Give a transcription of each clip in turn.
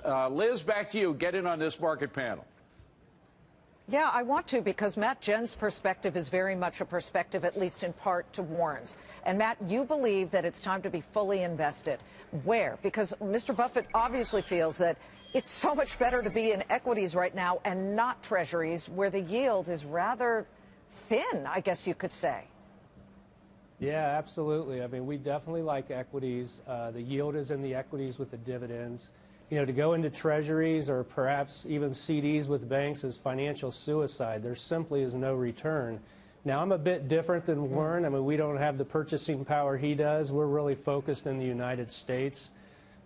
Liz, back to you. Get in on this market panel. Yeah, I want to, because Matt, Jehn's perspective is very much a perspective, at least in part, to Warren's. And Matt, you believe that it's time to be fully invested. Where? Because Mr. Buffett obviously feels that it's so much better to be in equities right now and not treasuries, where the yield is rather thin, I guess you could say. Yeah, absolutely. I mean, we definitely like equities. The yield is in the equities with the dividends. You know, to go into treasuries or perhaps even CDs with banks is financial suicide. There simply is no return. Now, I'm a bit different than Warren. I mean, we don't have the purchasing power he does. We're really focused in the United States.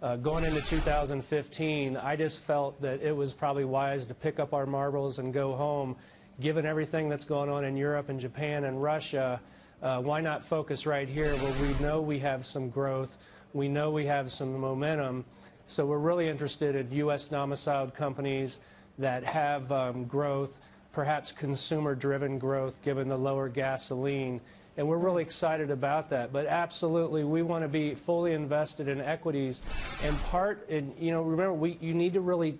Going into 2015, I just felt that it was probably wise to pick up our marbles and go home. Given everything that's going on in Europe and Japan and Russia, why not focus right here where we know we have some growth, we know we have some momentum. So we're really interested in U.S. domiciled companies that have growth, perhaps consumer-driven growth, given the lower gasoline. And we're really excited about that. But absolutely, we want to be fully invested in equities. And remember, you need to really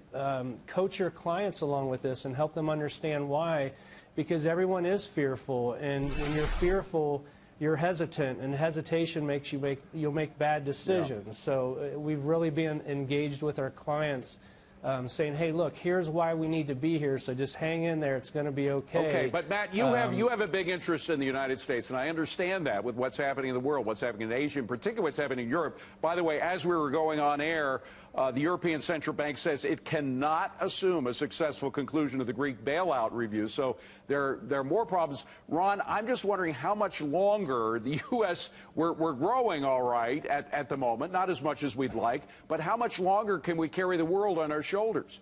coach your clients along with this and help them understand why. Because everyone is fearful. And when you're fearful, you're hesitant, and hesitation makes you'll make bad decisions. Yeah. So we've really been engaged with our clients, saying, hey, look, here's why we need to be here, so just hang in there. It's going to be okay. Okay, but Matt, you have a big interest in the United States, and I understand that with what's happening in the world, what's happening in Asia, in particular what's happening in Europe. By the way, as we were going on air, the European Central Bank says it cannot assume a successful conclusion of the Greek bailout review. So there are more problems. Ron, I'm just wondering how much longer the U.S. We're growing all right at the moment, not as much as we'd like, but how much longer can we carry the world on our shoulders?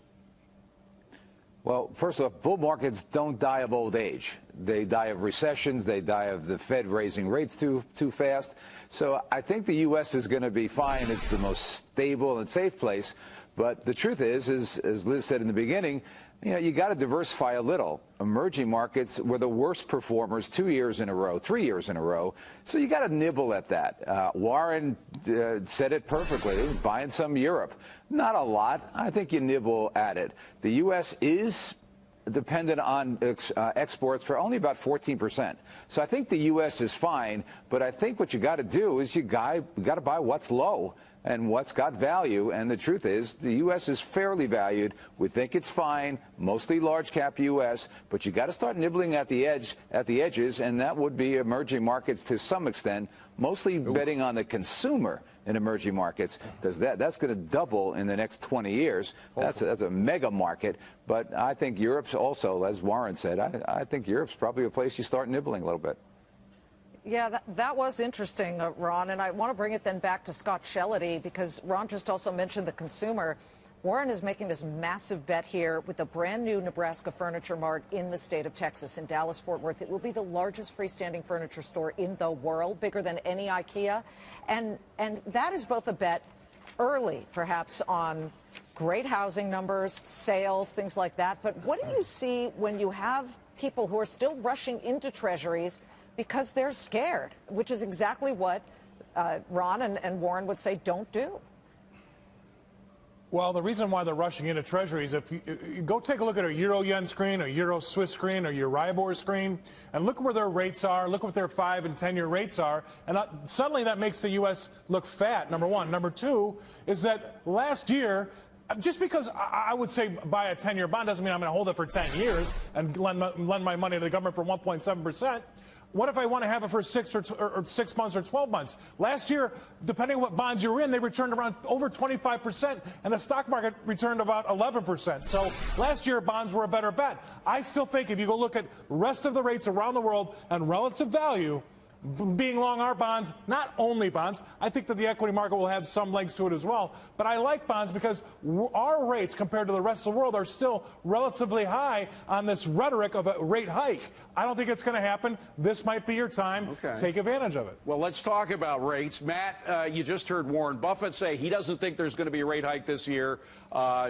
Well, first off, bull markets don't die of old age. They die of recessions. They die of the Fed raising rates too fast. So I think the U.S. is going to be fine. It's the most stable and safe place. But the truth is, as Liz said in the beginning, you got to diversify a little. Emerging markets were the worst performers 2 years in a row, 3 years in a row. So you got to nibble at that. Warren said it perfectly, buying some Europe. Not a lot. I think you nibble at it. The U.S. is dependent on exports for only about 14%. So I think the U.S. is fine, but I think what you got to do is you got to buy what's low and what's got value. And the truth is, the U.S. is fairly valued. We think it's fine, mostly large cap U.S., but you got to start nibbling at the edges, and that would be emerging markets to some extent, mostly betting on the consumer in emerging markets, because that's going to double in the next 20 years. That's a mega market. But I think Europe's also, as Warren said, I think Europe's probably a place you start nibbling a little bit. Yeah, that was interesting, Ron, and I want to bring it then back to Scott Shellady, because Ron just also mentioned the consumer. Warren is making this massive bet here with a brand new Nebraska Furniture Mart in the state of Texas, in Dallas-Fort Worth. It will be the largest freestanding furniture store in the world, bigger than any IKEA. And that is both a bet early, perhaps, on great housing numbers, sales, things like that. But what do you see when you have people who are still rushing into treasuries because they're scared, which is exactly what Ron and Warren would say don't do? Well, the reason why they're rushing into treasuries, if you go take a look at a Euro-Yen screen, a Euro-Swiss screen, or your Euribor screen, and look where their rates are, look what their 5- and 10-year rates are, and suddenly that makes the U.S. look fat, number one. Number two is that last year, just because I would say buy a 10-year bond doesn't mean I'm going to hold it for 10 years and lend my money to the government for 1.7%. What if I want to have it for 6 months or 12 months? Last year, depending on what bonds you were in, they returned around over 25%, and the stock market returned about 11%. So last year, bonds were a better bet. I still think if you go look at rest of the rates around the world and relative value, being long our bonds, not only bonds, I think that the equity market will have some legs to it as well. But I like bonds because our rates compared to the rest of the world are still relatively high on this rhetoric of a rate hike. I don't think it's going to happen. This might be your time. Okay. Take advantage of it. Well, let's talk about rates. Matt, you just heard Warren Buffett say he doesn't think there's going to be a rate hike this year.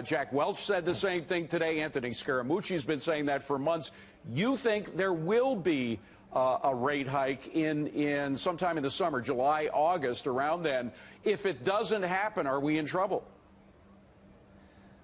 Jack Welch said the same thing today. Anthony Scaramucci's been saying that for months. You think there will be a rate hike in sometime in the summer, July, August, around then. If it doesn't happen, are we in trouble?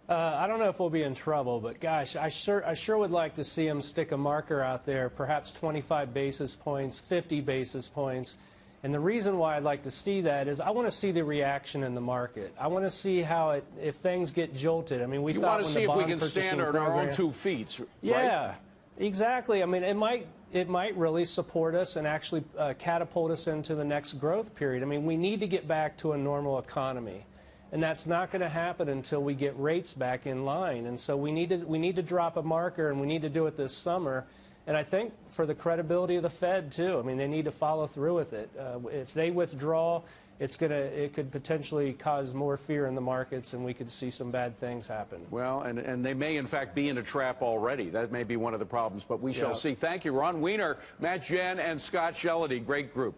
I don't know if we'll be in trouble, but gosh, I sure would like to see them stick a marker out there, perhaps 25 basis points, 50 basis points. And the reason why I'd like to see that is I want to see the reaction in the market. I want to see how if things get jolted. I mean, we You thought want to when see the if we bond can purchasing stand on our own program- 2 feet, right? Yeah, exactly. I mean, it might really support us and actually catapult us into the next growth period. I mean, we need to get back to a normal economy. And that's not going to happen until we get rates back in line. And so we need to drop a marker, and we need to do it this summer. And I think for the credibility of the Fed too. I mean, they need to follow through with it. If they withdraw, it could potentially cause more fear in the markets, and we could see some bad things happen. Well, and they may in fact be in a trap already. That may be one of the problems, but we shall see. Thank you, Ron Wiener, Matt Jehn, and Scott Shellady. Great group.